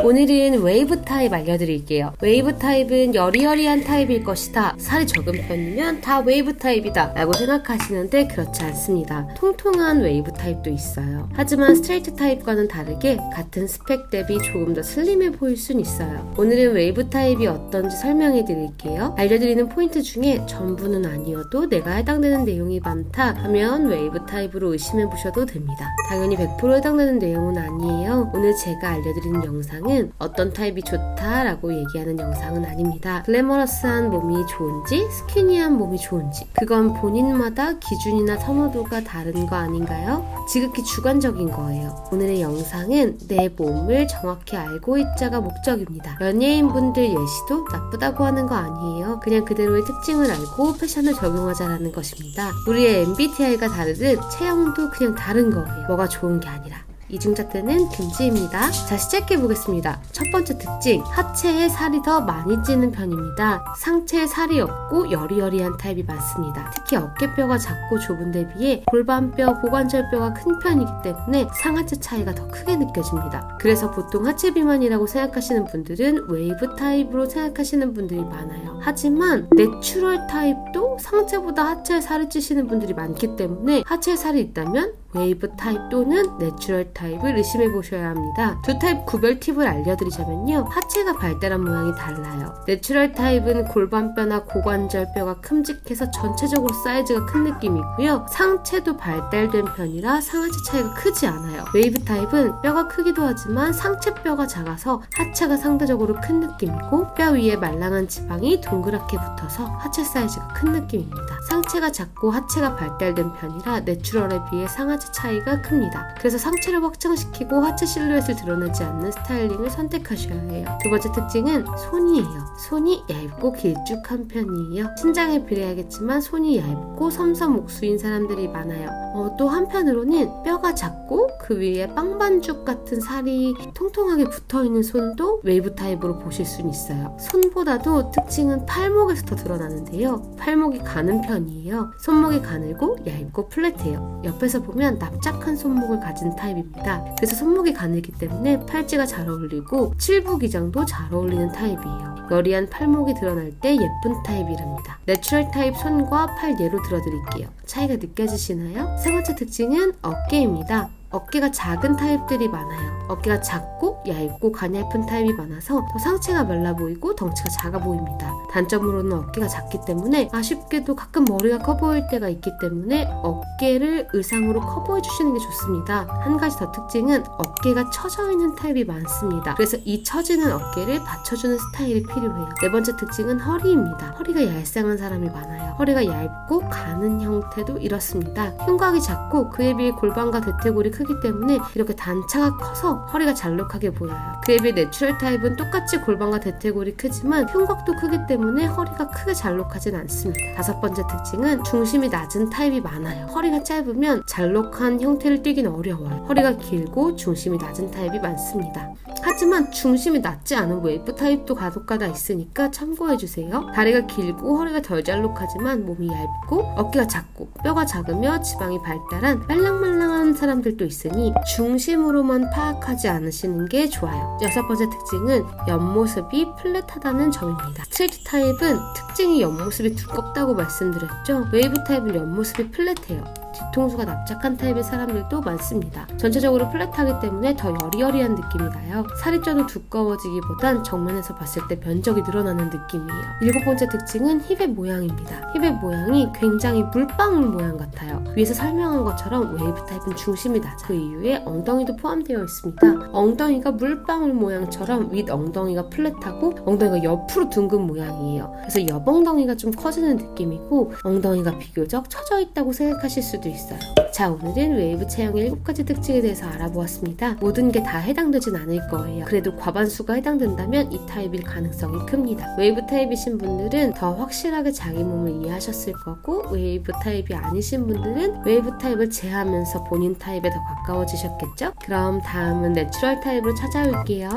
오늘은 웨이브 타입 알려드릴게요. 웨이브 타입은 여리여리한 타입일 것이다. 살이 적은 편이면 다 웨이브 타입이다 라고 생각하시는데 그렇지 않습니다. 통통한 웨이브 타입도 있어요. 하지만 스트레이트 타입과는 다르게 같은 스펙 대비 조금 더 슬림해 보일 순 있어요. 오늘은 웨이브 타입이 어떤지 설명해 드릴게요. 알려드리는 포인트 중에 전부는 아니어도 내가 해당되는 내용이 많다 하면 웨이브 타입으로 의심해 보셔도 됩니다. 당연히 100% 해당되는 내용은 아니에요. 오늘 제가 알려드리는 영상은 어떤 타입이 좋다라고 얘기하는 영상은 아닙니다. 글래머러스한 몸이 좋은지 스키니한 몸이 좋은지 그건 본인마다 기준이나 선호도가 다른 거 아닌가요? 지극히 주관적인 거예요. 오늘의 영상은 내 몸을 정확히 알고 있자가 목적입니다. 연예인분들 예시도 나쁘다고 하는 거 아니에요. 그냥 그대로의 특징을 알고 패션을 적용하자라는 것입니다. 우리의 MBTI가 다르듯 체형도 그냥 다른 거예요. 뭐가 좋은 게 아니라. 이중잣대는 금지입니다. 자, 시작해보겠습니다. 첫 번째 특징, 하체에 살이 더 많이 찌는 편입니다. 상체에 살이 없고 여리여리한 타입이 많습니다. 특히 어깨뼈가 작고 좁은 데 비해 골반뼈, 고관절뼈가 큰 편이기 때문에 상하체 차이가 더 크게 느껴집니다. 그래서 보통 하체 비만이라고 생각하시는 분들은 웨이브 타입으로 생각하시는 분들이 많아요. 하지만 내추럴 타입도 상체보다 하체에 살이 찌시는 분들이 많기 때문에 하체에 살이 있다면 웨이브 타입 또는 내추럴 타입을 의심해 보셔야 합니다. 두 타입 구별 팁을 알려드리자면요. 하체가 발달한 모양이 달라요. 내추럴 타입은 골반뼈나 고관절뼈가 큼직해서 전체적으로 사이즈가 큰 느낌이고요. 상체도 발달된 편이라 상하체 차이가 크지 않아요. 웨이브 타입은 뼈가 크기도 하지만 상체뼈가 작아서 하체가 상대적으로 큰 느낌이고 뼈 위에 말랑한 지방이 동그랗게 붙어서 하체 사이즈가 큰 느낌입니다. 상체가 작고 하체가 발달된 편이라 내추럴에 비해 상하체 차이가 큽니다. 그래서 상체를 확장시키고 하체 실루엣을 드러내지 않는 스타일링을 선택하셔야 해요. 두 번째 특징은 손이에요. 손이 얇고 길쭉한 편이에요. 신장에 비례하겠지만 손이 얇고 섬섬 옥수인 사람들이 많아요. 또 한편으로는 뼈가 작고 그 위에 빵반죽 같은 살이 통통하게 붙어있는 손도 웨이브 타입으로 보실 수 있어요. 손보다도 특징은 팔목에서 더 드러나는데요. 팔목이 가는 편이에요. 손목이 가늘고 얇고 플랫해요. 옆에서 보면 납작한 손목을 가진 타입입니다. 그래서 손목이 가늘기 때문에 팔찌가 잘 어울리고 칠부 기장도 잘 어울리는 타입이에요. 여리한 팔목이 드러날 때 예쁜 타입이랍니다. 내추럴 타입 손과 팔 예로 들어드릴게요. 차이가 느껴지시나요? 세 번째 특징은 어깨입니다. 어깨가 작은 타입들이 많아요. 어깨가 작고 얇고 가냘픈 타입이 많아서 더 상체가 말라 보이고 덩치가 작아 보입니다. 단점으로는 어깨가 작기 때문에 아쉽게도 가끔 머리가 커 보일 때가 있기 때문에 어깨를 의상으로 커버해 주시는 게 좋습니다. 한 가지 더 특징은 어깨가 처져 있는 타입이 많습니다. 그래서 이 처지는 어깨를 받쳐주는 스타일이 필요해요. 네 번째 특징은 허리입니다. 허리가 얄쌍한 사람이 많아요. 허리가 얇고 가는 형태도 이렇습니다. 흉곽이 작고 그에 비해 골반과 대퇴골이 크기 때문에 이렇게 단차가 커서 허리가 잘록하게 보여요. 그에 비해 내추럴 타입은 똑같이 골반과 대퇴골이 크지만 흉곽도 크기 때문에 허리가 크게 잘록하진 않습니다. 다섯 번째 특징은 중심이 낮은 타입이 많아요. 허리가 짧으면 잘록한 형태를 띠긴 어려워요. 허리가 길고 중심이 낮은 타입이 많습니다. 하지만 중심이 낮지 않은 웨이브 타입도 가독가다 있으니까 참고해주세요. 다리가 길고 허리가 덜 잘록하지만 몸이 얇고 어깨가 작고 뼈가 작으며 지방이 발달한 말랑말랑한 사람들도 있으니 중심으로만 파악하지 않으시는 게 좋아요. 여섯 번째 특징은 옆모습이 플랫하다는 점입니다. 스트레이트 타입은 특징이 옆모습이 두껍다고 말씀드렸죠. 웨이브 타입은 옆모습이 플랫해요. 뒤통수가 납작한 타입의 사람들도 많습니다. 전체적으로 플랫하기 때문에 더 여리여리한 느낌이 나요. 살이 쪄도 두꺼워지기보단 정면에서 봤을 때 면적이 늘어나는 느낌이에요. 일곱 번째 특징은 힙의 모양입니다. 힙의 모양이 굉장히 물방울 모양 같아요. 위에서 설명한 것처럼 웨이브 타입은 중심이 낮아. 그 이유에 엉덩이도 포함되어 있습니다. 엉덩이가 물방울 모양처럼 윗 엉덩이가 플랫하고 엉덩이가 옆으로 둥근 모양이에요. 그래서 옆 엉덩이가 좀 커지는 느낌이고 엉덩이가 비교적 처져 있다고 생각하실 수도 있어요. 자, 오늘은 웨이브 체형의 7가지 특징에 대해서 알아보았습니다. 모든 게 다 해당되진 않을 거예요. 그래도 과반수가 해당된다면 이 타입일 가능성이 큽니다. 웨이브 타입이신 분들은 더 확실하게 자기 몸을 이해하셨을 거고 웨이브 타입이 아니신 분들은 웨이브 타입을 제하면서 본인 타입에 더 가까워지셨겠죠? 그럼 다음은 내추럴 타입으로 찾아올게요.